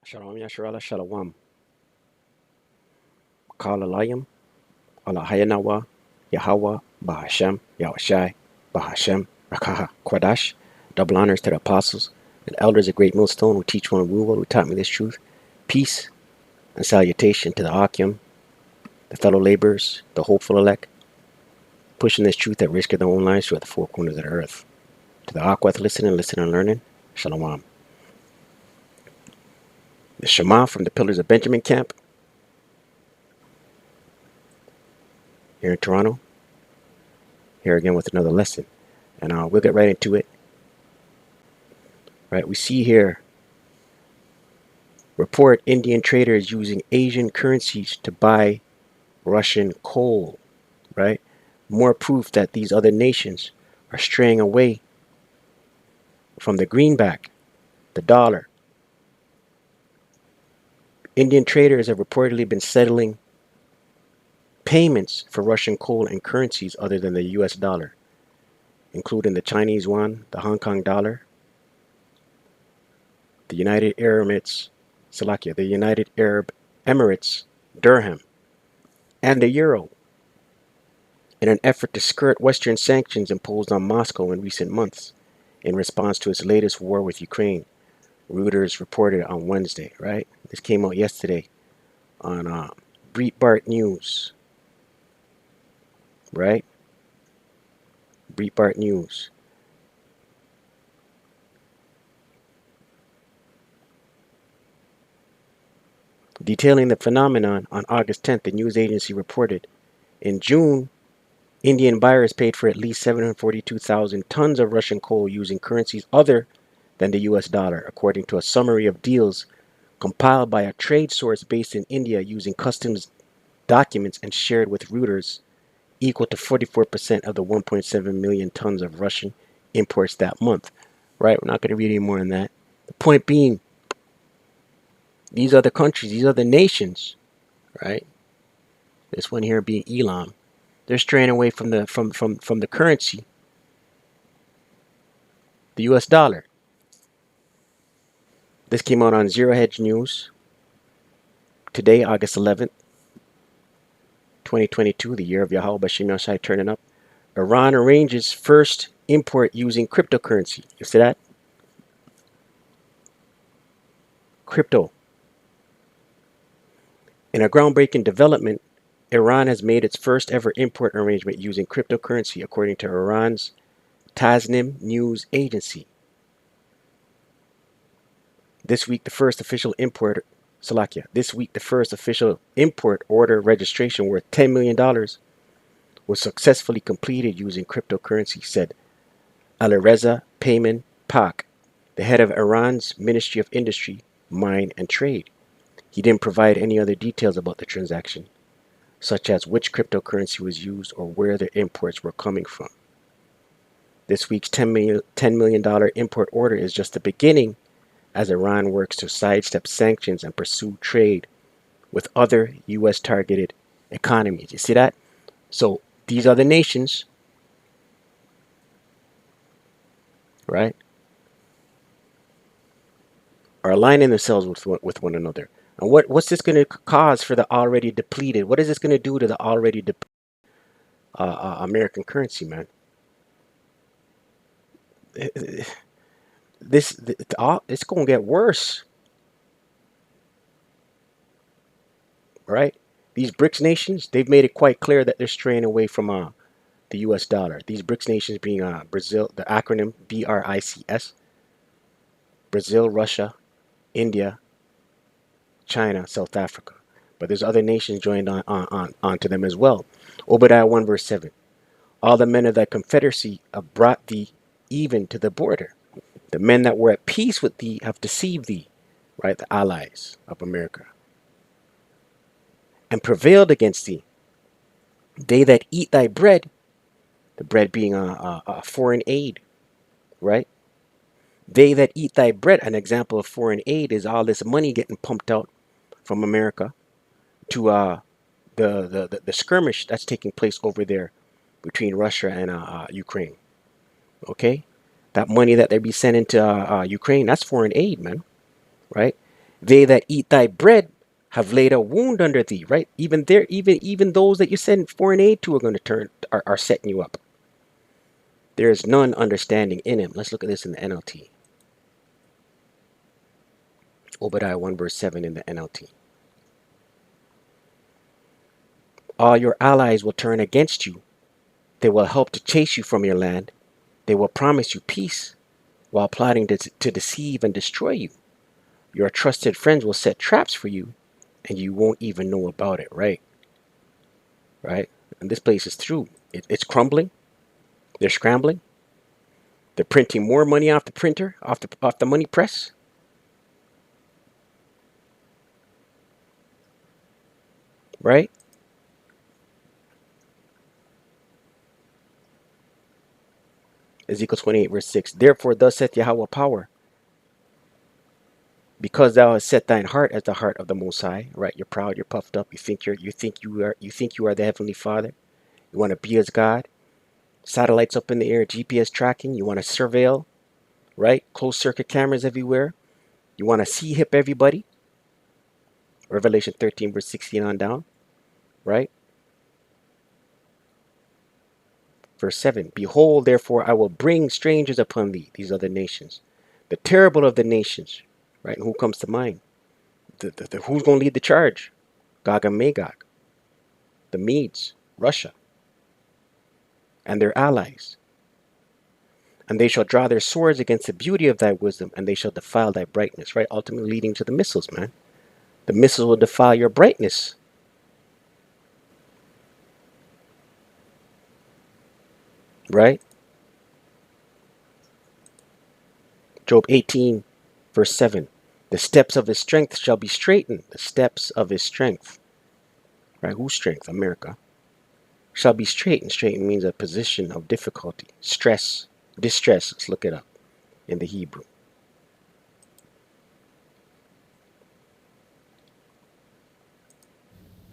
Shalom Yasharala Shalom. Kalalayim, Allah Hayanawa, Yahweh, Bahashem, Yahushai, Bahashem, Rakaha, Kwadash. Double honors to the apostles and elders of Great Millstone who teach one rule, who taught me this truth. Peace and salutation to the Akim, the fellow laborers, the hopeful elect, pushing this truth at risk of their own lives throughout the four corners of the earth. To the Akweth listening, and learning, Shalom. The Shema from the Pillars of Benjamin camp here in Toronto. Here again with another lesson. And we'll get right into it. Right, we see here report Indian traders using Asian currencies to buy Russian coal. Right, more proof that these other nations are straying away from the greenback, the dollar. Indian traders have reportedly been settling payments for Russian coal in currencies other than the US dollar, including the Chinese yuan, the Hong Kong dollar, the United Arab Emirates dirham, and the euro, in an effort to skirt Western sanctions imposed on Moscow in recent months in response to its latest war with Ukraine. Reuters reported on Wednesday, right? This came out yesterday on Breitbart News, right? Breitbart News. Detailing the phenomenon, on August 10th, the news agency reported in June, Indian buyers paid for at least 742,000 tons of Russian coal using currencies other than the US dollar, according to a summary of deals compiled by a trade source based in India using customs documents and shared with Reuters, equal to 44% of the 1.7 million tons of Russian imports that month. Right? We're not going to read any more on that. The point being, these other countries, these other nations, right? This one here being Elam, they're straying away from the currency, the US dollar. This came out on Zero Hedge News today, August 11th, 2022, the year of Yahweh Bashim Yashai turning up. Iran arranges first import using cryptocurrency. You see that? Crypto. In a groundbreaking development, Iran has made its first ever import arrangement using cryptocurrency, according to Iran's Tasnim news agency. This week, the first official import order registration worth $10 million was successfully completed using cryptocurrency, said Alireza Payman Pak, the head of Iran's Ministry of Industry, Mine and Trade. He didn't provide any other details about the transaction, such as which cryptocurrency was used or where the imports were coming from. This week's $10 million import order is just the beginning as Iran works to sidestep sanctions and pursue trade with other U.S. targeted economies. You see that? So these other nations, right, are aligning themselves with one another. And what's this going to cause for the already depleted? What is this going to do to the already depleted American currency, man? It's going to get worse, right? These BRICS nations, they've made it quite clear that they're straying away from the U.S. dollar. These BRICS nations being Brazil, the acronym BRICS, Brazil, Russia, India, China, South Africa. But there's other nations joined onto them as well. Obadiah 1 verse 7. All the men of thy confederacy have brought thee even to the border. The men that were at peace with thee have deceived thee, right? The allies of America. And prevailed against thee. They that eat thy bread, the bread being a foreign aid, right? They that eat thy bread, an example of foreign aid is all this money getting pumped out from America to the skirmish that's taking place over there between Russia and Ukraine. Okay, that money that they be sending to Ukraine, that's foreign aid, man, right? They that eat thy bread have laid a wound under thee, right? Even there, even those that you send foreign aid to are going to are setting you up. There is none understanding in him. Let's look at this in the NLT. Obadiah 1 verse 7 in the NLT. All your allies will turn against you. They will help to chase you from your land. They will promise you peace while plotting to deceive and destroy you. Your trusted friends will set traps for you and you won't even know about it, right? Right? And this place is through. It's crumbling. They're scrambling. They're printing more money off the printer, off the money press. Right? Ezekiel 28 verse 6. Therefore thus saith Yahweh power, because thou hast set thine heart as the heart of the Most High, right? You're proud, you're puffed up, you think you are the Heavenly Father. You want to be as God. Satellites up in the air, GPS tracking. You want to surveil, right? Closed circuit cameras everywhere. You want to see hip everybody. Revelation 13 verse 16 on down, right? Verse 7. Behold, therefore, I will bring strangers upon thee, these other nations, the terrible of the nations, right? And who comes to mind? Who's going to lead the charge? Gog and Magog, the Medes, Russia, and their allies. And they shall draw their swords against the beauty of thy wisdom, and they shall defile thy brightness, right? Ultimately leading to the missiles, man. The missiles will defile your brightness. Right? Job 18, verse 7. The steps of his strength shall be straightened. The steps of his strength. Right? Whose strength? America. Shall be straightened. Straightened means a position of difficulty. Stress. Distress. Let's look it up in the Hebrew.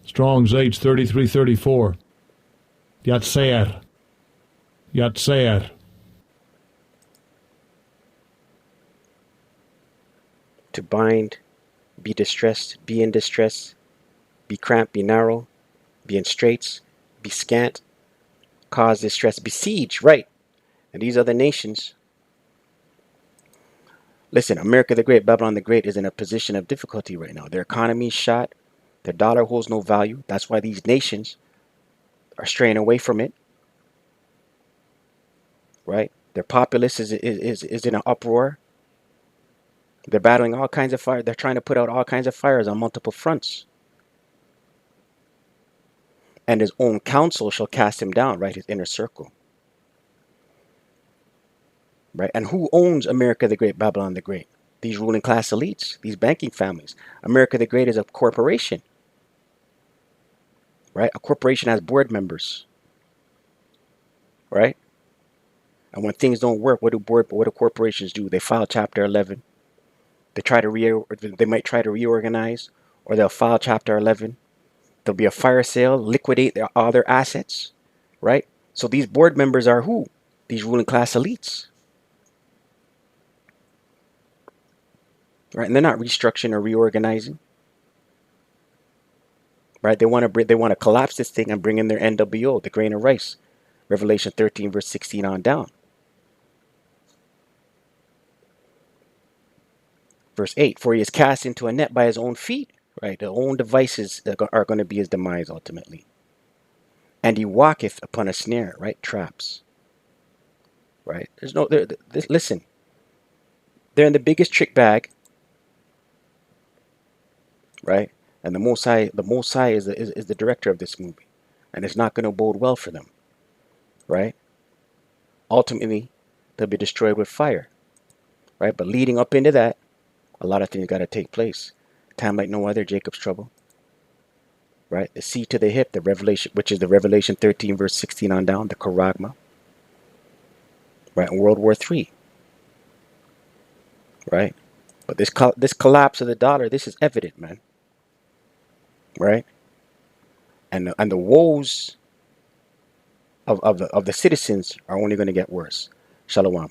Strong's H3334. Yatseer. Yatseer. To bind, be distressed, be in distress, be cramped, be narrow, be in straits, be scant, cause distress, besiege, right? And these other nations, listen, America the Great, Babylon the Great is in a position of difficulty right now. Their economy is shot, their dollar holds no value. That's why these nations are straying away from it, right? Their populace is in an uproar. They're battling all kinds of fire. They're trying to put out all kinds of fires on multiple fronts. And his own counsel shall cast him down, right? His inner circle. Right? And who owns America the Great, Babylon the Great? These ruling class elites, these banking families. America the Great is a corporation. Right? A corporation has board members. Right? And when things don't work, what do corporations do? They file Chapter 11. They might try to reorganize, or they'll file Chapter 11. There'll be a fire sale, liquidate all their assets, right? So these board members are who? These ruling class elites, right? And they're not restructuring or reorganizing, right? They want to collapse this thing and bring in their NWO, the grain of rice, Revelation 13 verse 16 on down. Verse 8, for he is cast into a net by his own feet, right? Their own devices are going to be his demise ultimately. And he walketh upon a snare, right? Traps, right? Listen, they're in the biggest trick bag, right? And the Most High is the director of this movie, and it's not going to bode well for them, right? Ultimately, they'll be destroyed with fire, right? But leading up into that, a lot of things got to take place. Time like no other, Jacob's trouble, right? The sea to the hip, the Revelation, which is the Revelation 13 verse 16 on down, the Charagma, right? In World War III, right? But this collapse of the dollar, this is evident, man, right? And the woes of the citizens are only going to get worse. Shalom.